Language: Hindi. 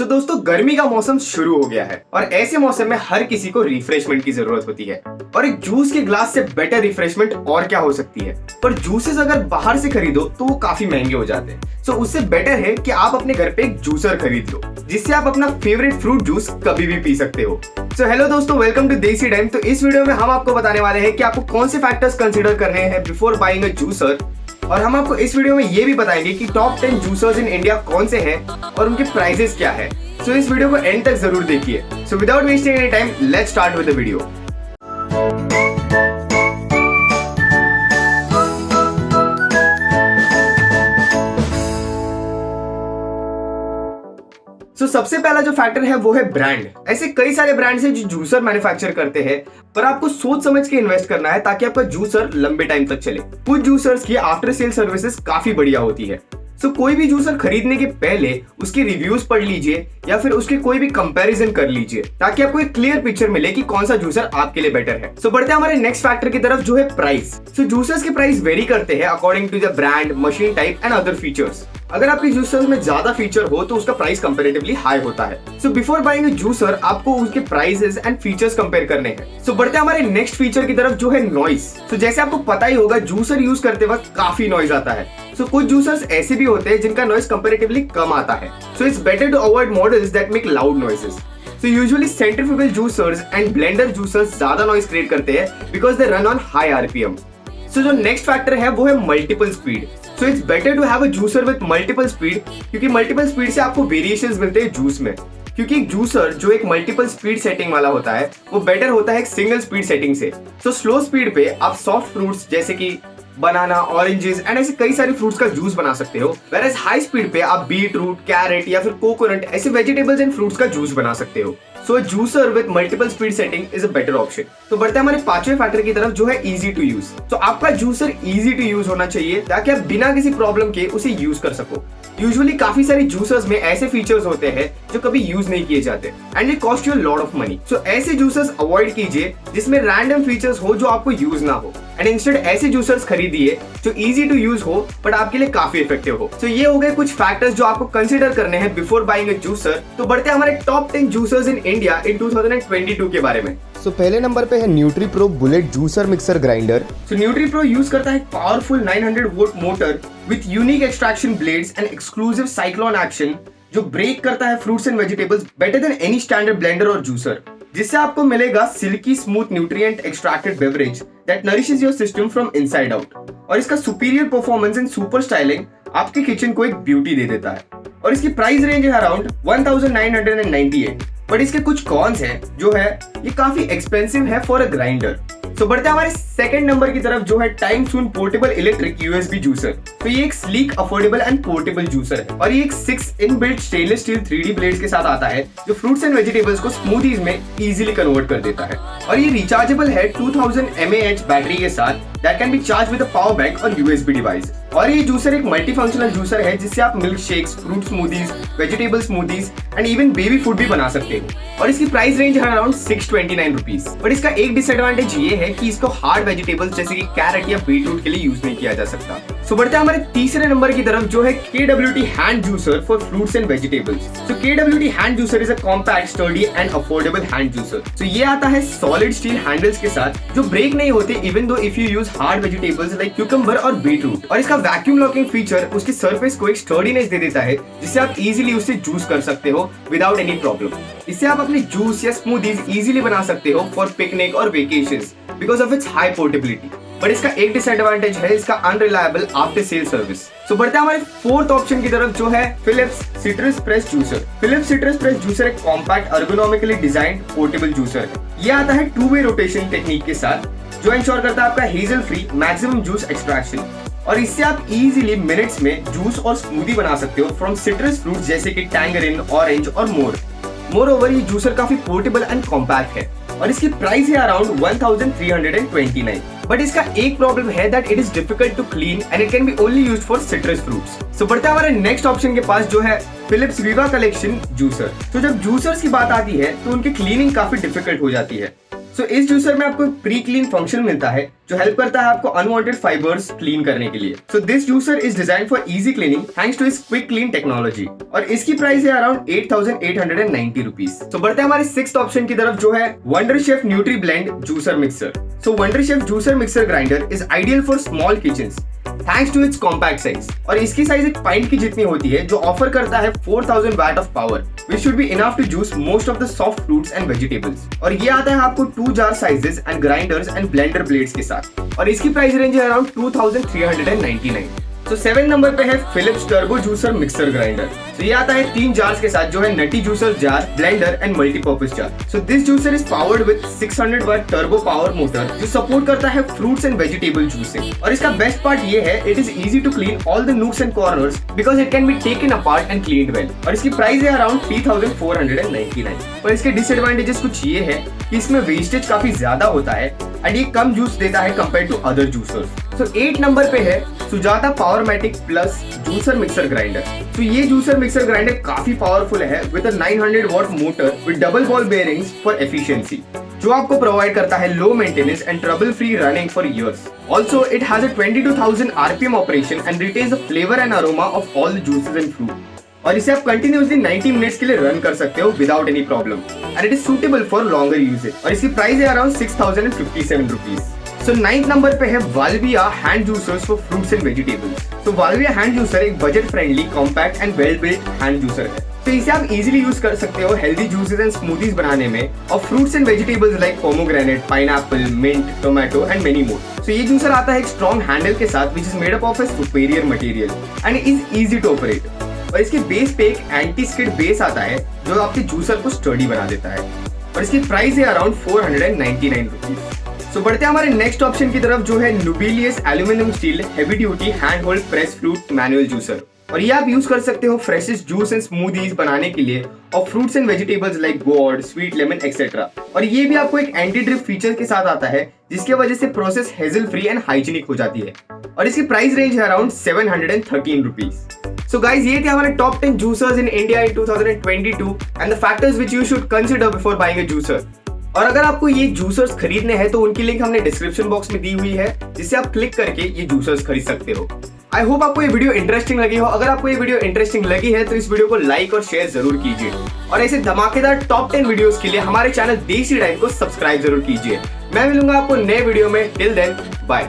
तो दोस्तों गर्मी का मौसम शुरू हो गया है और ऐसे मौसम में हर किसी को रिफ्रेशमेंट की जरूरत होती है और एक जूस के ग्लास से बेटर रिफ्रेशमेंट और क्या हो सकती है। पर जूसेस अगर बाहर से खरीदो तो वो काफी महंगे हो जाते हैं। सो उससे बेटर है कि आप अपने घर पे एक जूसर खरीद लो जिससे आप अपना फेवरेट फ्रूट जूस कभी भी पी सकते हो। सो हेलो दोस्तों, वेलकम टू देसी टाइम। तो इस वीडियो में हम आपको बताने वाले हैं कि आपको कौन से फैक्टर्स कंसीडर करने हैं बिफोर बाइंग अ जूसर, और हम आपको इस वीडियो में ये भी बताएंगे कि टॉप 10 जूसर्स इन इंडिया कौन से हैं और उनके प्राइसेस क्या है। सो इस वीडियो को एंड तक जरूर देखिए। So without wasting any time, let's start with the video. सबसे पहला जो फैक्टर है वो है ब्रांड। ऐसे कई सारे ब्रांड्स हैं जो जूसर मैन्युफैक्चर करते हैं, पर आपको सोच समझ के इन्वेस्ट करना है ताकि आपका जूसर लंबे टाइम तक चले। कुछ जूसर्स की आफ्टर सेल सर्विसेज काफी बढ़िया होती है। कोई भी जूसर खरीदने के पहले उसके रिव्यूज पढ़ लीजिए या फिर उसके कोई भी कंपैरिजन कर लीजिए ताकि आपको एक क्लियर पिक्चर मिले कि कौन सा जूसर आपके लिए बेटर है। बढ़ते हैं हमारे नेक्स्ट फैक्टर की तरफ जो है प्राइस। जूसर्स के प्राइस वेरी करते हैं according to the brand, machine type and other features. अगर आपके जूसर्स में ज्यादा फीचर हो तो उसका प्राइस कंपैरेटिवली हाई होता है। बिफोर बाइंग अ जूसर आपको उसके प्राइसेस एंड फीचर्स कंपेयर करने हैं। बढ़ते हैं हमारे नेक्स्ट फीचर की तरफ जो है नॉइस। जैसे आपको पता ही होगा जूसर यूज करते वक्त काफी नॉइज आता है। कुछ जूसर्स ऐसे भी होते हैं जिनका नॉइज कंपैरेटिवली कम आता है। It's better to avoid models that make loud noises. Usually centrifugal juicers and blender juicers ज्यादा नॉइज क्रिएट करते हैं because they run on high RPM. जो नेक्स्ट फैक्टर है वो है multiple speed. It's better to have a juicer with multiple speed, क्योंकि मल्टीपल स्पीड से आपको वेरिएशंस मिलते हैं जूस में। क्योंकि एक जूसर जो एक मल्टीपल स्पीड सेटिंग वाला होता है वो बेटर होता है एक सिंगल स्पीड सेटिंग से। स्लो स्पीड पे आप सॉफ्ट फ्रूट्स जैसे कि बनाना, ऑरेंजेस एंड ऐसे कई सारे फ्रूट्स का जूस बना सकते हो, whereas हाई स्पीड पे आप बीट रूट, कैरेट या फिर कोकोनट ऐसे वेजिटेबल्स एंड फ्रूट्स का जूस बना सकते हो। So juicer with multiple speed setting is a better option. बढ़ते हैं हमारे पांचवें फैक्टर की तरफ जो है इजी टू यूज। आपका जूसर इजी टू यूज होना चाहिए ताकि आप बिना किसी प्रॉब्लम के उसे यूज कर सको। यूजुअली काफी सारी जूसर्स में ऐसे फीचर्स होते हैं जो कभी यूज नहीं किए जाते and it cost you a lot of money. ऐसे जूसर्स अवॉइड कीजिए जिसमें रैंडम फीचर्स हो जो आपको यूज ना हो, एंड इंस्टेड ऐसे जूसर्स खरीदिए जो इजी टू यूज हो बट आपके लिए काफी इफेक्टिव हो। ये हो गए कुछ फैक्टर्स जो आपको कंसीडर करने हैं बिफोर बाइंग अ जूसर। बढ़ते हैं हमारे top 10 juicers in India in 2022 के बारे में। पहले नंबर पे है NutriPro bullet juicer mixer grinder. NutriPro use करता है powerful 900 volt motor with unique extraction blades and exclusive cyclone action जो ब्रेक करता है fruits and vegetables better than any standard blender और जूसर, जिससे आपको मिलेगा silky smooth nutrient extracted beverage that nourishes your system from inside out. और इसका superior performance and super styling आपके किचन को एक ब्यूटी दे देता है। और इसकी प्राइस रेंज है अराउंड 1998, बट इसके कुछ कॉन्स हैं जो है ये काफी एक्सपेंसिव है फॉर अ ग्राइंडर। बढ़ते हैं हमारे सेकंड नंबर की तरफ जो है time soon portable electric USB juicer. ये एक sleek, affordable and portable juicer है और ये एक 6 inbuilt stainless steel 3D blades के साथ आता है जो फ्रूट्स एंड वेजिटेबल्स को स्मूदीज में इजीली कन्वर्ट कर देता है। और ये रिचार्जेबल है 2000 mAh बैटरी के साथ that can be charge with a power bank और यूएसबी डिवाइस। और ये जूसर एक मल्टी फंक्शनल जूसर है जिससे आप milk shakes, fruit smoothies, vegetable smoothies and even baby food भी बना सकते हो। और इसकी प्राइस रेंज है अराउंड 629 रुपीज। बट इसका एक डिसएडवांटेज ये है कि इसको हार्ड वेजिटेबल्स जैसे कि कैरेट या बीटरूट के लिए यूज नहीं किया जा सकता। बढ़ते हैं हमारे तीसरे नंबर की तरफ जो है KWT hand juicer for fruits and vegetables. KWT hand juicer is a compact, sturdy and affordable hand juicer. ये आता है सॉलिड स्टील हैंडल्स के साथ जो ब्रेक नहीं होते even though if you use hard vegetables like cucumber और बीटरूट। और इसका वैक्यूम लॉकिंग फीचर उसकी सरफेस को एक स्टर्डीनेस दे देता है जिससे आप इजीली उससे जूस कर सकते हो विदाउट एनी प्रॉब्लम। इससे आप अपने जूस या स्मूदीज इजीली बना सकते हो फॉर पिकनिक और vacations because of its high portability. But इसका एक डिसएडवांटेज है इसका अनरिलायबल आफ्टर सेल सर्विस। बढ़ते हैं हमारे फोर्थ ऑप्शन की तरफ जो है Philips citrus press juicer. Philips citrus press juicer एक compact, ergonomically designed portable juicer है। ये आता है 2-वे रोटेशन टेक्निक के साथ जो इंश्योर करता है आपका hazel free maximum juice extraction. और इससे आप इजीली मिनट्स में जूस और स्मूदी बना सकते हो फ्रॉम सिट्रस फ्रूट्स जैसे कि टैंगरिन, ऑरेंज और मोर ओवर ये जूसर काफी पोर्टेबल एंड कॉम्पैक्ट है और इसकी प्राइस है अराउंड 1329। बट इसका एक प्रॉब्लम है that it is difficult to clean and it can be only used for citrus fruits. बढ़ते हैं हमारे नेक्स्ट ऑप्शन के पास जो है फिलिप्स विवा कलेक्शन जूसर। जब जूसर्स की बात आती है तो उनकी क्लीनिंग काफी डिफिकल्ट हो जाती है सो इस जूसर में आपको प्री क्लीन फंक्शन मिलता है जो हेल्प करता है आपको अनवांटेड फाइबर्स क्लीन करने के लिए। So this juicer is design for easy cleaning thanks to इस क्विक क्लीन टेक्नोलॉजी और इसकी प्राइस है अराउंड 8,890 रुपीज। सो बढ़ते हैं हमारे 6th ऑप्शन की तरफ जो है Wonderchef Nutri Blend juicer mixer. So Wonderchef juicer mixer grinder is ideal for small kitchens thanks to its compact size और इसकी साइज एक पाइंट की जितनी होती है जो ऑफर करता है 4000 watt of power which should be enough to juice most of the soft fruits and vegetables. और ये आता है आपको 2 jar sizes and grinders and blender blades के साथ और इसकी प्राइस रेंज है अराउंड 2399। तो 7 नंबर पे है Philips turbo juicer mixer grinder. तो ये आता है 3 जार्स के साथ जो है नटी juicer jar, blender and multipurpose jar. So this juicer is powered with 600 watt turbo power motor जो सपोर्ट करता है फ्रूट्स एंड वेजिटेबल जूसिंग। और इसका बेस्ट पार्ट ये है it is easy to clean all the nooks and corners because it can be taken apart and cleaned well. और इसकी प्राइस है अराउंड 3499। और इसके डिसएडवांटेजेस कुछ ये है कि इसमें वेस्टेज काफी ज्यादा होता है एंड ये कम जूस देता है compare to other juicers. So 8 number पे है Sujata Powermatic plus juicer mixer grinder. तो ये जूसर मिक्सर ग्राइंडर काफी पावरफुल है with a 900 watt motor with double ball bearings for efficiency जो आपको प्रोवाइड करता है low maintenance and trouble free running for years. Also it has a 22,000 RPM operation and retains the flavour and aroma of all the juices and fruit. और इसे आप कंटिन्यूअसली 90 मिनट्स के लिए रन कर सकते हो without any problem and it is suitable for longer usages. और इसकी प्राइस है अराउंड 6057 रुपीज। सो 9th नंबर पे है Valvia hand juicers for fruits and vegetables. तो वाल्विया हैंड जूसर एक budget friendly, compact and well built hand juicer है। तो इसे आप इजीली यूज कर सकते हो हेल्दी जूसेस एंड स्मूदीज बनाने में और fruits and vegetables like pomegranate, pineapple, mint, tomato and many more. So ये जूसर आता है एक स्ट्रॉन्ग हैंडल के साथ which is made up of a superior material and is easy to operate. और इसके बेस पे एक एंटी स्किड बेस आता है जो आपके जूसर को स्टर्डी बना देता है और इसकी प्राइस है अराउंड 499 रुपीज। सो बढ़ते हैं हमारे नेक्स्ट ऑप्शन की तरफ जो है Nubilius aluminium steel heavy duty hand hold press fruit manual juicer. और ये आप यूज कर सकते हो फ्रेशेस्ट जूस एंड स्मूदीज बनाने के लिए और फ्रूट्स एंड वेजिटेबल्स लाइक गोड, स्वीट लेमन एक्सेट्रा। और ये भी आपको एक एंटी ड्रिप फीचर के साथ आता है जिसकी वजह से process hazel free and hygienic हो जाती है और इसकी प्राइस रेंज है अराउंड 713 रुपीज। सो गाइज ये थे हमारे top 10 juicers in India in 2022 and the factors which you should consider before buying a juicer. और अगर आपको ये जूसर्स खरीदने हैं तो उनकी लिंक हमने डिस्क्रिप्शन बॉक्स में दी हुई है जिससे आप क्लिक करके ये जूसर्स खरीद सकते हो। आई होप आपको ये वीडियो इंटरेस्टिंग लगी हो। अगर आपको ये वीडियो इंटरेस्टिंग लगी है तो इस वीडियो को लाइक और शेयर जरूर कीजिए और ऐसे धमाकेदार टॉप 10 वीडियोस के लिए हमारे चैनल देसी डाइव को सब्सक्राइब जरूर कीजिए। मैं मिलूंगा आपको नए वीडियो में। Till then bye.